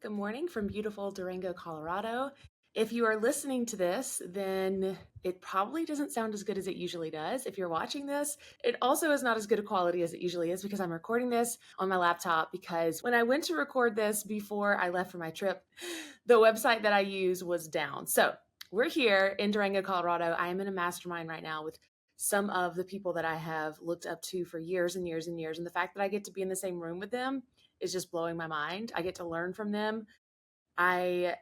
Good morning from beautiful Durango, Colorado. If you are listening to this, then it probably doesn't sound as good as it usually does. If you're watching this, it also is not as good a quality as it usually is because I'm recording this on my laptop because when I went to record this before I left for my trip, the website that I use was down. So we're here in Durango, Colorado. I am in a mastermind right now with some of the people that I have looked up to for years and years and years. And the fact that I get to be in the same room with them is just blowing my mind. I get to learn from them. My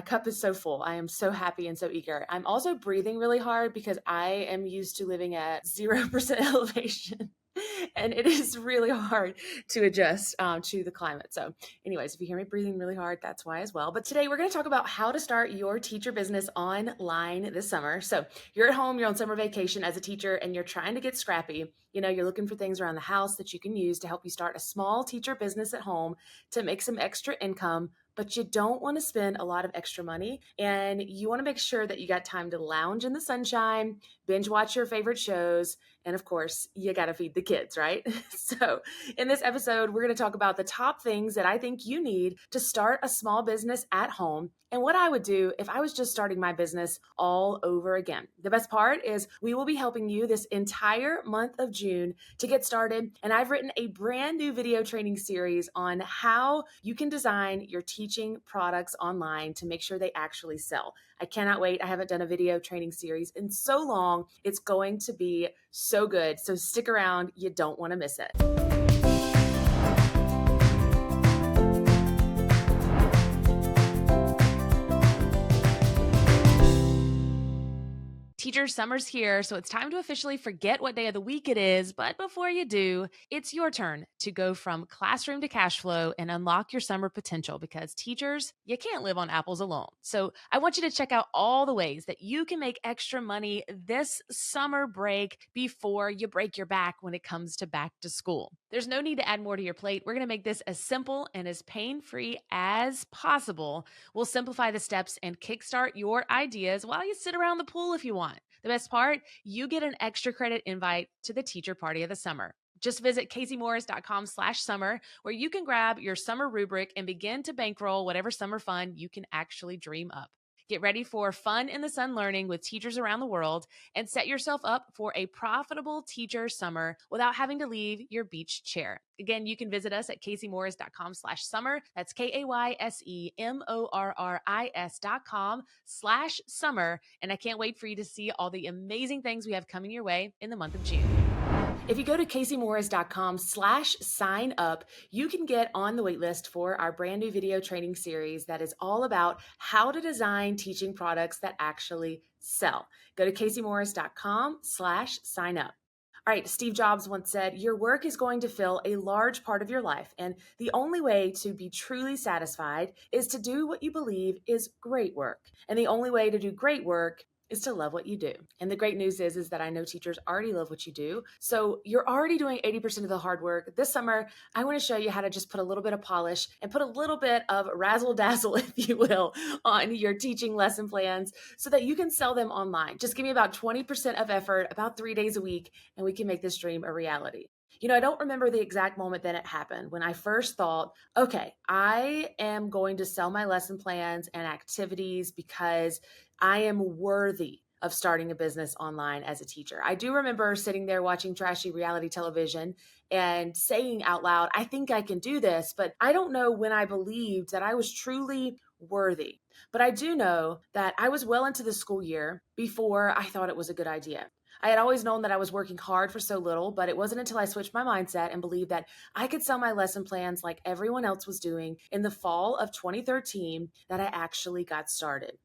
cup is so full. I am so happy and so eager. I'm also breathing really hard because I am used to living at 0% elevation. And it is really hard to adjust to the climate. So anyways, if you hear me breathing really hard, that's why as well. But today we're going to talk about how to start your teacher business online this summer. So you're at home, you're on summer vacation as a teacher, and you're trying to get scrappy. You're looking for things around the house that you can use to help you start a small teacher business at home to make some extra income, but you don't want to spend a lot of extra money, and you want to make sure that you got time to lounge in the sunshine, binge watch your favorite shows, and of course, you got to feed the kids, right? So in this episode, we're going to talk about the top things that I think you need to start a small business at home and what I would do if I was just starting my business all over again. The best part is we will be helping you this entire month of June to get started, and I've written a brand new video training series on how you can design your teaching products online to make sure they actually sell. I cannot wait. I haven't done a video training series in so long. It's going to be so good. So stick around. You don't want to miss it. Teachers, summer's here, so it's time to officially forget what day of the week it is. But before you do, it's your turn to go from classroom to cash flow and unlock your summer potential because teachers, you can't live on apples alone. So I want you to check out all the ways that you can make extra money this summer break before you break your back when it comes to back to school. There's no need to add more to your plate. We're going to make this as simple and as pain-free as possible. We'll simplify the steps and kickstart your ideas while you sit around the pool if you want. The best part, you get an extra credit invite to the teacher party of the summer. Just visit caseymorris.com/summer where you can grab your summer rubric and begin to bankroll whatever summer fun you can actually dream up. Get ready for fun in the sun learning with teachers around the world and set yourself up for a profitable teacher summer without having to leave your beach chair. Again, you can visit us at caseymorris.com/summer. That's KAYSEMORRIS.com/summer. And I can't wait for you to see all the amazing things we have coming your way in the month of June. If you go to caseymorris.com/sign up, you can get on the waitlist for our brand new video training series that is all about how to design teaching products that actually sell. Go to caseymorris.com/sign up. All right, Steve Jobs once said, your work is going to fill a large part of your life, and the only way to be truly satisfied is to do what you believe is great work. And the only way to do great work is to love what you do. And the great news is that I know teachers already love what you do. So you're already doing 80% of the hard work. This summer, I want to show you how to just put a little bit of polish and put a little bit of razzle dazzle, if you will, on your teaching lesson plans so that you can sell them online. Just give me about 20% of effort, about 3 days a week, and we can make this dream a reality. I don't remember the exact moment that it happened when I first thought, okay, I am going to sell my lesson plans and activities because I am worthy of starting a business online as a teacher. I do remember sitting there watching trashy reality television and saying out loud, I think I can do this, but I don't know when I believed that I was truly worthy. But I do know that I was well into the school year before I thought it was a good idea. I had always known that I was working hard for so little, but it wasn't until I switched my mindset and believed that I could sell my lesson plans like everyone else was doing in the fall of 2013 that I actually got started.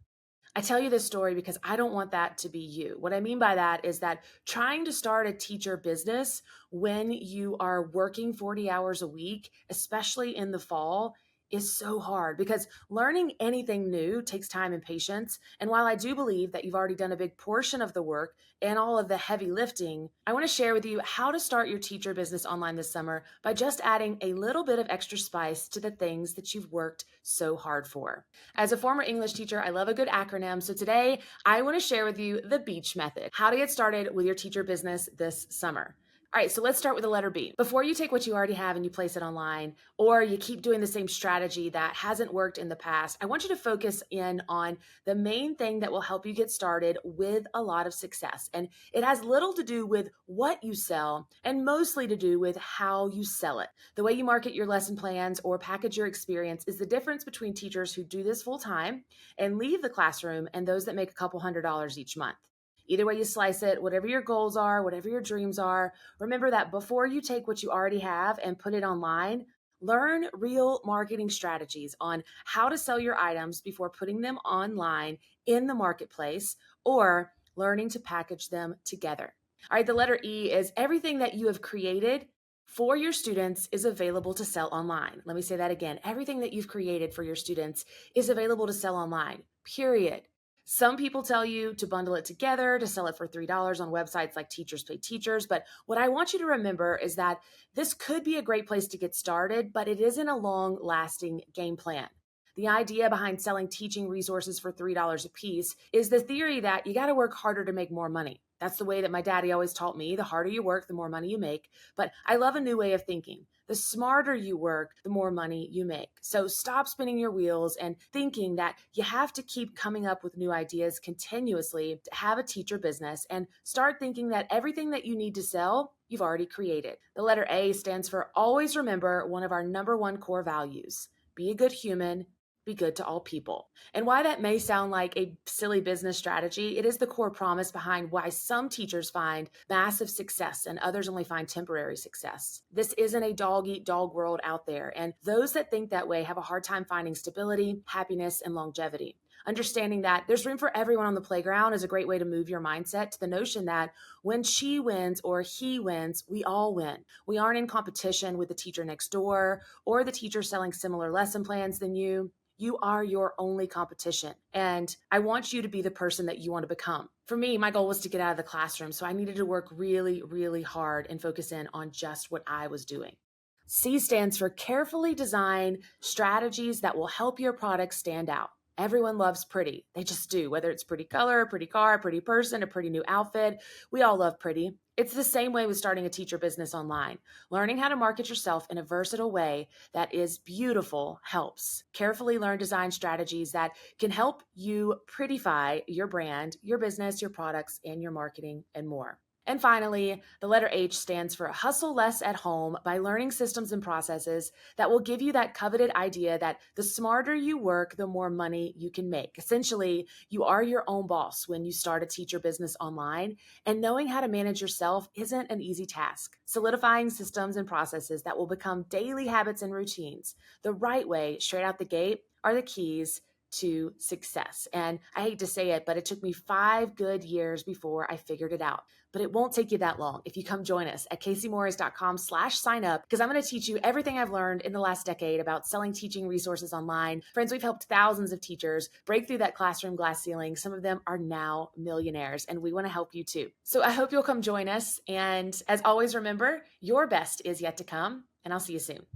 I tell you this story because I don't want that to be you. What I mean by that is that trying to start a teacher business when you are working 40 hours a week, especially in the fall, is so hard because learning anything new takes time and patience. And while I do believe that you've already done a big portion of the work and all of the heavy lifting, I want to share with you how to start your teacher business online this summer by just adding a little bit of extra spice to the things that you've worked so hard for. As a former English teacher, I love a good acronym. So today I want to share with you the BEACH method, how to get started with your teacher business this summer. All right, so let's start with the letter B. Before you take what you already have and you place it online, or you keep doing the same strategy that hasn't worked in the past, I want you to focus in on the main thing that will help you get started with a lot of success. And it has little to do with what you sell and mostly to do with how you sell it. The way you market your lesson plans or package your experience is the difference between teachers who do this full time and leave the classroom and those that make a couple $100s each month. Either way you slice it, whatever your goals are, whatever your dreams are, remember that before you take what you already have and put it online, learn real marketing strategies on how to sell your items before putting them online in the marketplace or learning to package them together. All right, the letter E is everything that you have created for your students is available to sell online. Let me say that again. Everything that you've created for your students is available to sell online, period. Some people tell you to bundle it together, to sell it for $3 on websites like Teachers Pay Teachers. But what I want you to remember is that this could be a great place to get started, but it isn't a long lasting game plan. The idea behind selling teaching resources for $3 a piece is the theory that you got to work harder to make more money. That's the way that my daddy always taught me. The harder you work, the more money you make. But I love a new way of thinking. The smarter you work, the more money you make. So stop spinning your wheels and thinking that you have to keep coming up with new ideas continuously to have a teacher business, and start thinking that everything that you need to sell, you've already created. The letter A stands for always remember one of our number one core values: be a good human, be good to all people. And why that may sound like a silly business strategy, it is the core promise behind why some teachers find massive success and others only find temporary success. This isn't a dog eat dog world out there, and those that think that way have a hard time finding stability, happiness, and longevity. Understanding that there's room for everyone on the playground is a great way to move your mindset to the notion that when she wins or he wins, we all win. We aren't in competition with the teacher next door or the teacher selling similar lesson plans than you. You are your only competition. And I want you to be the person that you want to become. For me, my goal was to get out of the classroom. So I needed to work really, really hard and focus in on just what I was doing. C stands for carefully design strategies that will help your product stand out. Everyone loves pretty. They just do, whether it's pretty color, a pretty car, a pretty person, a pretty new outfit. We all love pretty. It's the same way with starting a teacher business online. Learning how to market yourself in a versatile way that is beautiful helps. Carefully learn design strategies that can help you prettify your brand, your business, your products, and your marketing and more. And finally, the letter H stands for hustle less at home by learning systems and processes that will give you that coveted idea that the smarter you work, the more money you can make. Essentially, you are your own boss when you start a teacher business online, and knowing how to manage yourself isn't an easy task. Solidifying systems and processes that will become daily habits and routines the right way, straight out the gate, are the keys to success. And I hate to say it, but it took me 5 good years before I figured it out. But it won't take you that long if you come join us at caseymorris.com/sign up, because I'm going to teach you everything I've learned in the last decade about selling teaching resources online. Friends, we've helped thousands of teachers break through that classroom glass ceiling. Some of them are now millionaires, and we want to help you too. So I hope you'll come join us. And as always, remember, your best is yet to come, and I'll see you soon.